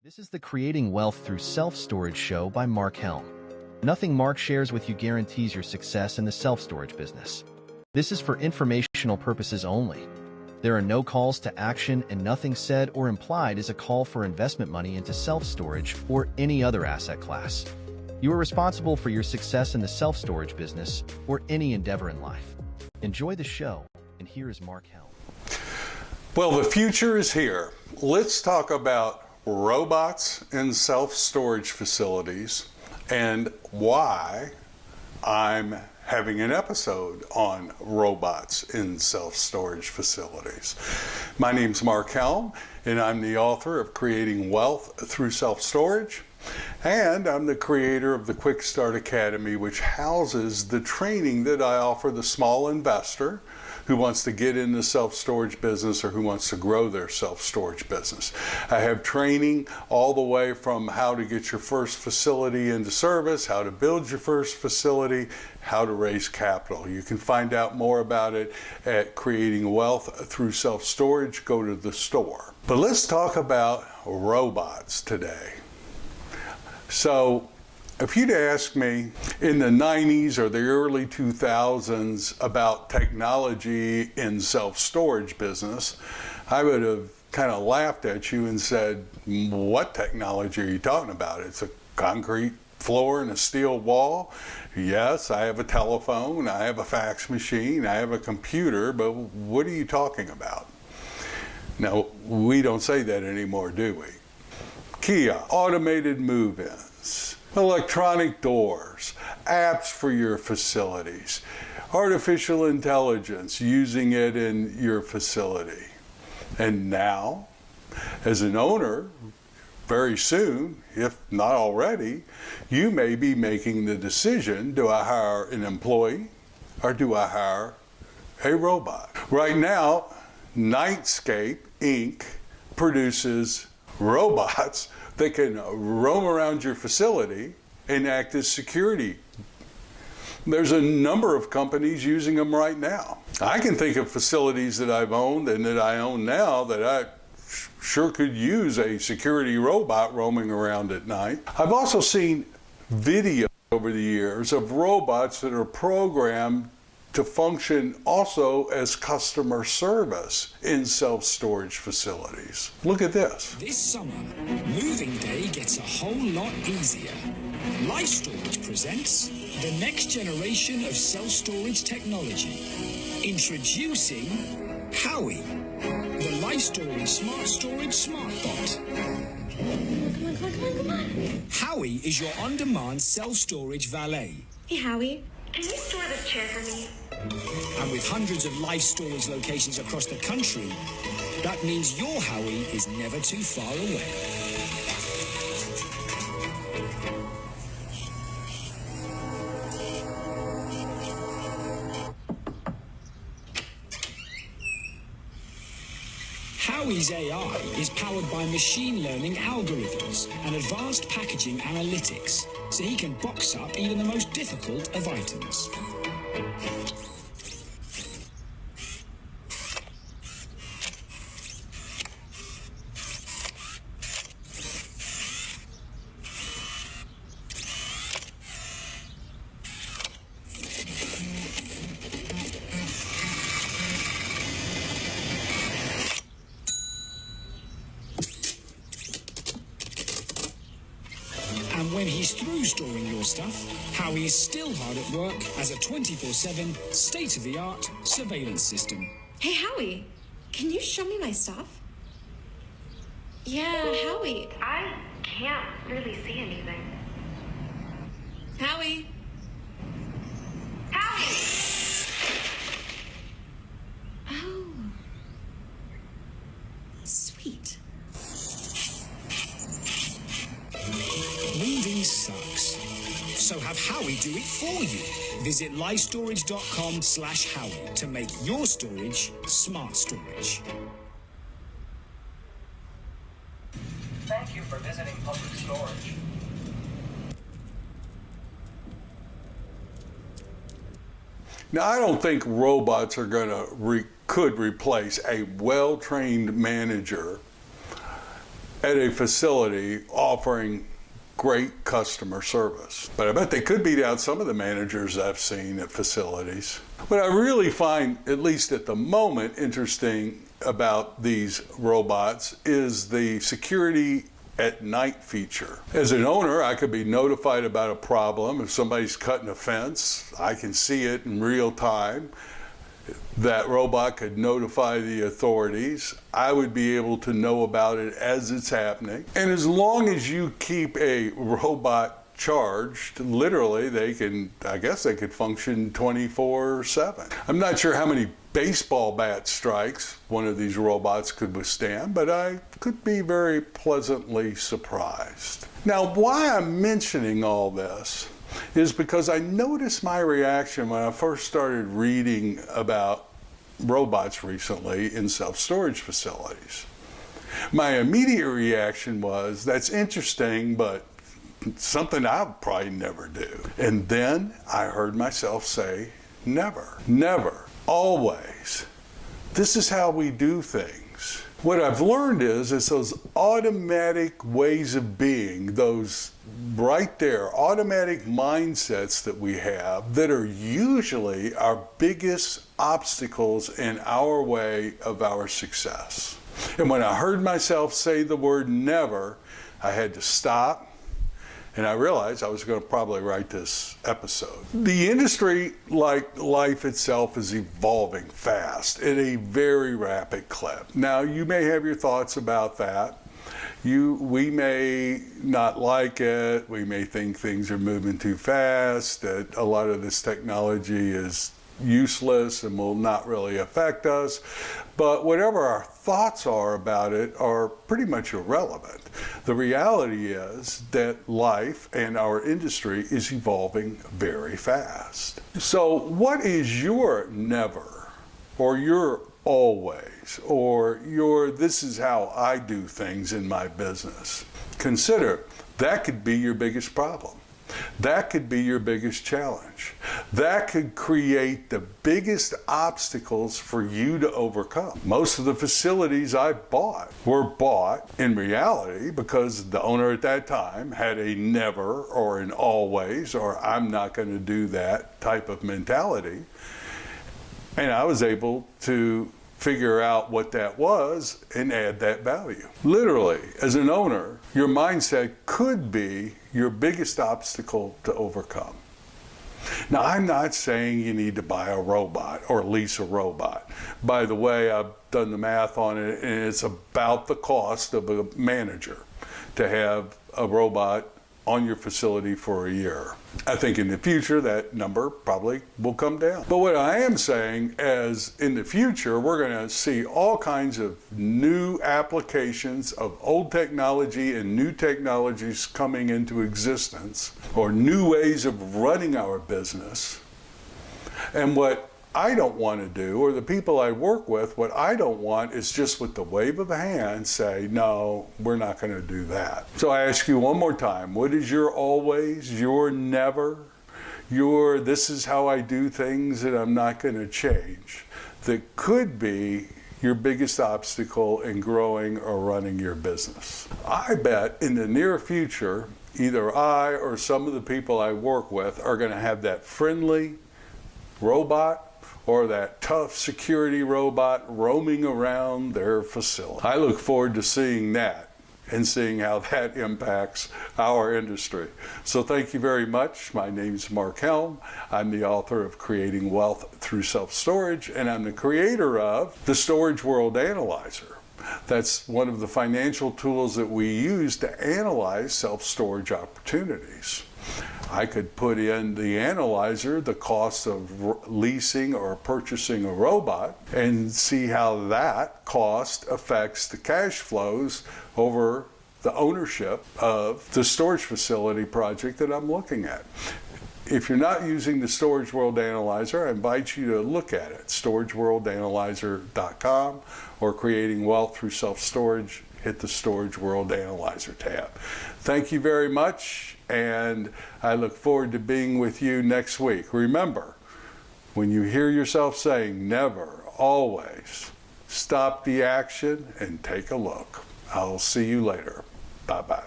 This is the Creating Wealth Through Self-Storage show by Mark Helm. Nothing Mark shares with you guarantees your success in the self-storage business. This is for informational purposes only. There are no calls to action, and nothing said or implied is a call for investment money into self-storage or any other asset class. You are responsible for your success in the self-storage business or any endeavor in life. Enjoy the show, and here is Mark Helm. Well, the future is here. Let's talk about robots in self-storage facilities and why I'm having an episode on robots in self-storage facilities. My name's Mark Helm, and I'm the author of Creating Wealth Through Self-Storage, and I'm the creator of the Quickstart Academy, which houses the training that I offer the small investor who wants to get in the self-storage business or who wants to grow their self-storage business. I have training all the way from how to get your first facility into service, how to build your first facility, how to raise capital. You can find out more about it at Creating Wealth Through Self-Storage. Go to the store. But let's talk about robots today. So, if you'd asked me in the 90s or the early 2000s about technology in self-storage business, I would have kind of laughed at you and said, what technology are you talking about? It's a concrete floor and a steel wall. Yes, I have a telephone, I have a fax machine, I have a computer, but what are you talking about? Now, we don't say that anymore, do we? Kiosk, automated move-ins, electronic doors, apps for your facilities, artificial intelligence, using it in your facility. And now, as an owner, very soon, if not already, you may be making the decision, do I hire an employee or do I hire a robot? Right now, Nightscape Inc. produces robots that can roam around your facility and act as security. There's a number of companies using them right now. I can think of facilities that I've owned and that I own now that I sure could use a security robot roaming around at night. I've also seen video over the years of robots that are programmed to function also as customer service in self-storage facilities. Look at this. This summer, moving day gets a whole lot easier. Life Storage presents the next generation of self-storage technology. Introducing Howie, the Life Storage Smart Storage Smart Bot. Come on. Howie is your on-demand self-storage valet. Hey, Howie. Can you store this chair for me? And with hundreds of Life Storage locations across the country, that means your Howie is never too far away. Howie's AI is powered by machine learning algorithms and advanced packaging analytics, so he can box up even the most difficult of items. And when he's through storing your stuff, Howie is still hard at work as a 24/7 state-of-the-art surveillance system. Hey, Howie, can you show me my stuff? Yeah, Howie. I can't really see anything. Howie. Howie! Oh. Sweet. Moving sucks. So have Howie do it for you. Visit lifestorage.com/Howie to make your storage smart storage. Thank you for visiting Public Storage. Now, I don't think robots are going to could replace a well-trained manager at a facility offering great customer service. But I bet they could beat out some of the managers I've seen at facilities. What I really find, at least at the moment, interesting about these robots is the security at night feature. As an owner, I could be notified about a problem. If somebody's cutting a fence, I can see it in real time. That robot could notify the authorities. I would be able to know about it as it's happening. And as long as you keep a robot charged, literally I guess they could function 24/7. I'm not sure how many baseball bat strikes one of these robots could withstand, but I could be very pleasantly surprised. Now, why I'm mentioning all this is because I noticed my reaction when I first started reading about robots recently in self-storage facilities. My immediate reaction was, that's interesting, but something I'll probably never do. And then I heard myself say, never, never, always. This is how we do things. What I've learned is those automatic ways of being, those right there, automatic mindsets that we have that are usually our biggest obstacles in our way of our success. And when I heard myself say the word never, I had to stop. And I realized I was going to probably write this episode. The industry, like life itself, is evolving fast at a very rapid clip. Now, you may have your thoughts about that. We may not like it. We may think things are moving too fast, that a lot of this technology is useless and will not really affect us. But whatever our thoughts are about it are pretty much irrelevant. The reality is that life and our industry is evolving very fast. So what is your never, or your always, or your this is how I do things in my business? Consider that could be your biggest problem. That could be your biggest challenge. That could create the biggest obstacles for you to overcome. Most of the facilities I bought were bought in reality because the owner at that time had a never or an always or I'm not going to do that type of mentality. And I was able to figure out what that was and add that value. Literally, as an owner, your mindset could be your biggest obstacle to overcome. Now, I'm not saying you need to buy a robot or lease a robot. By the way, I've done the math on it, and it's about the cost of a manager to have a robot on your facility for a year. I think in the future that number probably will come down. But what I am saying is in the future we're going to see all kinds of new applications of old technology and new technologies coming into existence, or new ways of running our business. And what I don't want to do, or the people I work with, what I don't want is just with the wave of a hand say, no, we're not going to do that. So I ask you one more time, what is your always, your never, your this is how I do things and I'm not going to change, that could be your biggest obstacle in growing or running your business? I bet in the near future, either I or some of the people I work with are going to have that friendly robot or that tough security robot roaming around their facility. I look forward to seeing that and seeing how that impacts our industry. So thank you very much. My name is Mark Helm. I'm the author of Creating Wealth Through Self-Storage, and I'm the creator of the Storage World Analyzer. That's one of the financial tools that we use to analyze self-storage opportunities. I could put in the analyzer the cost of leasing or purchasing a robot and see how that cost affects the cash flows over the ownership of the storage facility project that I'm looking at. If you're not using the Storage World Analyzer, I invite you to look at it, storageworldanalyzer.com, or Creating Wealth Through Self-Storage, hit the Storage World Analyzer tab. Thank you very much, and I look forward to being with you next week. Remember, when you hear yourself saying never, always, stop the action and take a look. I'll see you later. Bye-bye.